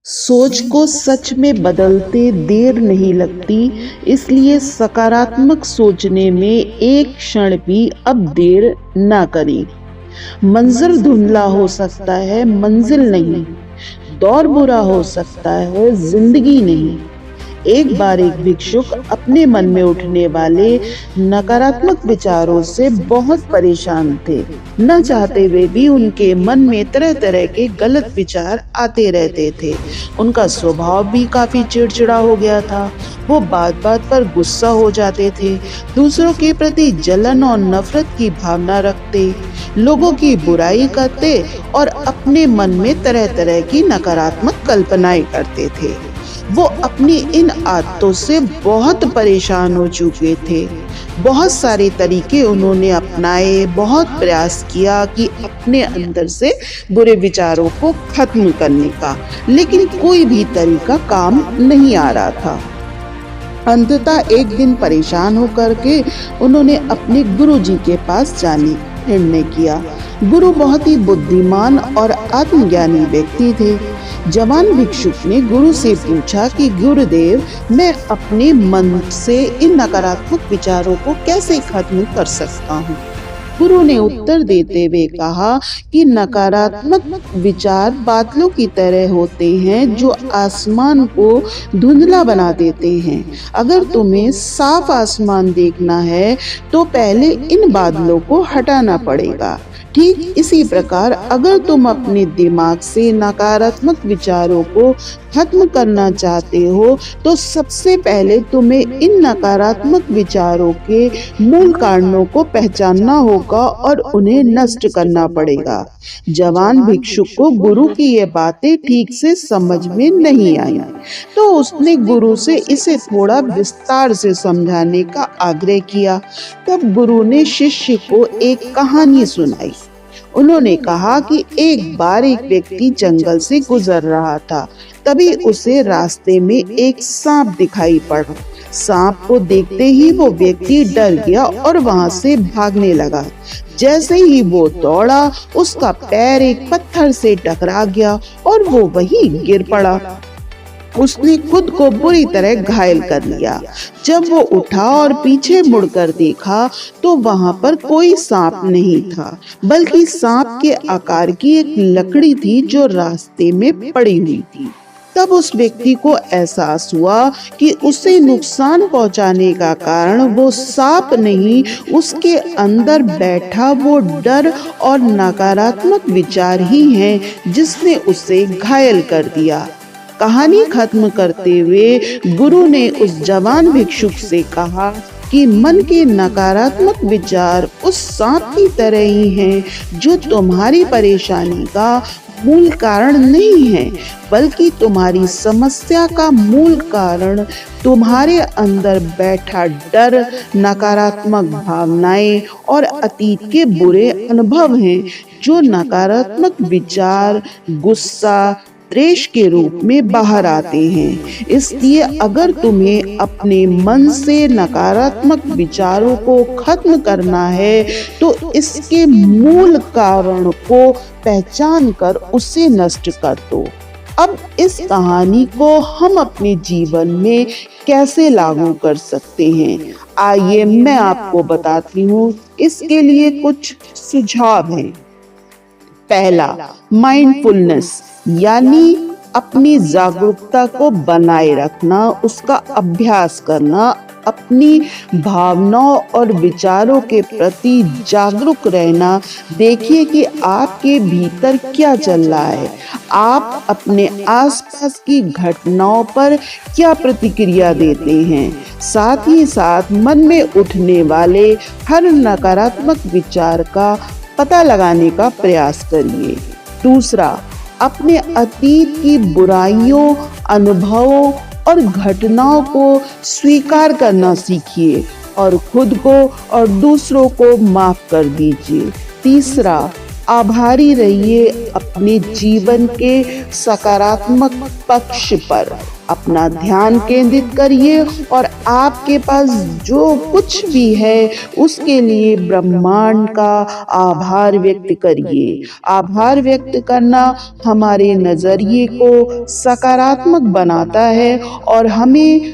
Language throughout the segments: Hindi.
सोच को सच में बदलते देर नहीं लगती, इसलिए सकारात्मक सोचने में एक क्षण भी अब देर ना करें। मंजर धुंधला हो सकता है, मंजिल नहीं। दौर बुरा हो सकता है, जिंदगी नहीं। एक बार एक भिक्षुक अपने मन में उठने वाले नकारात्मक विचारों से बहुत परेशान थे। न चाहते हुए भी उनके मन में तरह तरह के गलत विचार आते रहते थे। उनका स्वभाव भी काफी चिड़चिड़ा हो गया था। वो बात बात पर गुस्सा हो जाते थे, दूसरों के प्रति जलन और नफरत की भावना रखते, लोगों की बुराई करते और अपने मन में तरह तरह की नकारात्मक कल्पनाएं करते थे। वो अपनी इन आदतों से बहुत परेशान हो चुके थे। बहुत सारे तरीके उन्होंने अपनाए, बहुत प्रयास किया कि अपने अंदर से बुरे विचारों को खत्म करने का, लेकिन कोई भी तरीका काम नहीं आ रहा था। अंततः एक दिन परेशान होकर के उन्होंने अपने गुरुजी के पास जाने का निर्णय किया। गुरु बहुत ही बुद्धिमान और आत्मज्ञानी व्यक्ति थे। जवान भिक्षुक ने गुरु से पूछा कि गुरुदेव, मैं अपने मन से इन नकारात्मक विचारों को कैसे खत्म कर सकता हूँ? गुरु ने उत्तर देते हुए कहा कि नकारात्मक विचार बादलों की तरह होते हैं जो आसमान को धुंधला बना देते हैं। अगर तुम्हें साफ आसमान देखना है तो पहले इन बादलों को हटाना पड़ेगा। ठीक इसी प्रकार अगर तुम अपने दिमाग से नकारात्मक विचारों को खत्म करना चाहते हो तो सबसे पहले तुम्हें इन नकारात्मक विचारों के मूल कारणों को पहचानना होगा और उन्हें नष्ट करना पड़ेगा। जवान भिक्षुक को गुरु की ये बातें ठीक से समझ में नहीं आई, तो उसने गुरु से इसे थोड़ा विस्तार से समझाने का आग्रह किया। तब गुरु ने शिष्य को एक कहानी सुनाई। उन्होंने कहा कि एक बार एक व्यक्ति जंगल से गुजर रहा था। तभी उसे रास्ते में एक सांप दिखाई पड़ा। सांप को देखते ही वो व्यक्ति डर गया और वहां से भागने लगा। जैसे ही वो दौड़ा, उसका पैर एक पत्थर से टकरा गया और वो वहीं गिर पड़ा। उसने खुद को बुरी तरह घायल कर लिया। जब वो उठा और पीछे मुड़कर देखा तो वहां पर कोई सांप नहीं था, बल्कि सांप के आकार की एक लकड़ी थी जो रास्ते में पड़ी हुई थी। तब उस व्यक्ति को एहसास हुआ कि उसे नुकसान पहुंचाने का कारण वो सांप नहीं, उसके अंदर बैठा वो डर और नकारात्मक विचार ही है जिसने उसे घायल कर दिया। कहानी खत्म करते हुए गुरु ने उस जवान भिक्षुक से कहा कि मन के नकारात्मक विचार उस सांप की तरह ही हैं जो तुम्हारी परेशानी का मूल कारण नहीं है, बल्कि तुम्हारी समस्या का मूल कारण तुम्हारे अंदर बैठा डर, नकारात्मक भावनाएं और अतीत के बुरे अनुभव हैं, जो नकारात्मक विचार, गुस्सा, द्वेष के रूप में बाहर आते हैं। इसलिए अगर तुम्हें अपने मन से नकारात्मक विचारों को खत्म करना है तो इसके मूल कारण को पहचान कर उसे नष्ट कर दो। अब इस कहानी को हम अपने जीवन में कैसे लागू कर सकते हैं, आइए मैं आपको बताती हूँ। इसके लिए कुछ सुझाव हैं। पहला, माइंडफुलनेस, यानी अपनी जागरूकता को बनाए रखना, उसका अभ्यास करना, अपनी भावनाओं और विचारों के प्रति जागरूक रहना। देखिए कि आपके भीतर क्या चल रहा है, आप अपने आसपास की घटनाओं पर क्या प्रतिक्रिया देते हैं। साथ ही साथ मन में उठने वाले हर नकारात्मक विचार का पता लगाने का प्रयास करिए। दूसरा, अपने अतीत की बुराइयों, अनुभवों और घटनाओं को स्वीकार करना सीखिए और खुद को और दूसरों को माफ कर दीजिए। तीसरा, आभारी रहिए अपने जीवन के सकारात्मक पक्ष पर। अपना ध्यान केंद्रित करिए और आपके पास जो कुछ भी है उसके लिए ब्रह्मांड का आभार व्यक्त करिए। आभार व्यक्त करना हमारे नजरिए को सकारात्मक बनाता है और हमें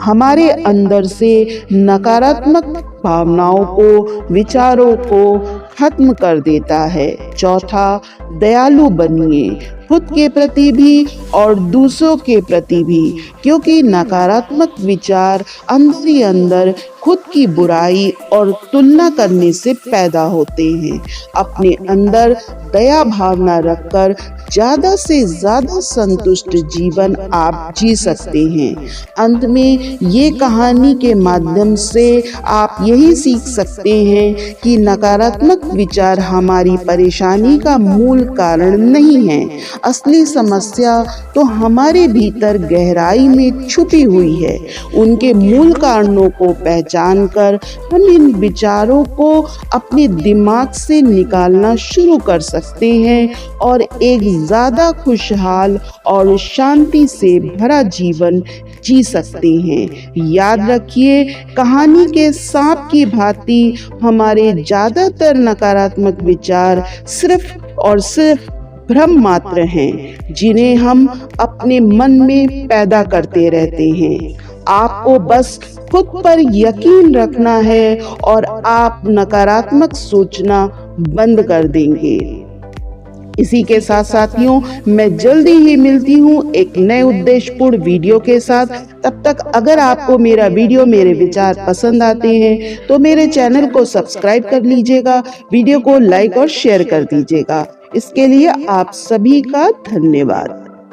हमारे अंदर से नकारात्मक भावनाओं को, विचारों को खत्म कर देता है। चौथा, दयालु बनिए, खुद के प्रति भी और दूसरों के प्रति भी, क्योंकि नकारात्मक विचार अंदर ही अंदर खुद की बुराई और तुलना करने से पैदा होते हैं। अपने अंदर दया भावना रखकर ज्यादा से ज्यादा संतुष्ट जीवन आप जी सकते हैं। अंत में ये कहानी के माध्यम से आप यही सीख सकते हैं कि नकारात्मक विचार हमारी परेशानी का मूल कारण नहीं है। असली समस्या तो हमारे भीतर गहराई में छुपी हुई है। उनके मूल कारणों को पहचान कर हम इन विचारों को अपने दिमाग से निकालना शुरू कर सकते हैं और एक ज्यादा खुशहाल और शांति से भरा जीवन जी सकते हैं। याद रखिए, कहानी के सांप की भांति हमारे ज्यादातर नकारात्मक विचार सिर्फ और सिर्फ भ्रम मात्र हैं, जिन्हें हम अपने मन में पैदा करते रहते हैं। आपको बस खुद पर यकीन रखना है और आप नकारात्मक सोचना बंद कर देंगे। इसी के साथ साथियों, मैं जल्दी ही मिलती हूँ एक नए उद्देश्यपूर्ण वीडियो के साथ। तब तक अगर आपको मेरा वीडियो, मेरे विचार पसंद आते हैं तो मेरे चैनल को सब्सक्राइब कर लीजिएगा, वीडियो को लाइक और शेयर कर दीजिएगा। इसके लिए आप सभी का धन्यवाद।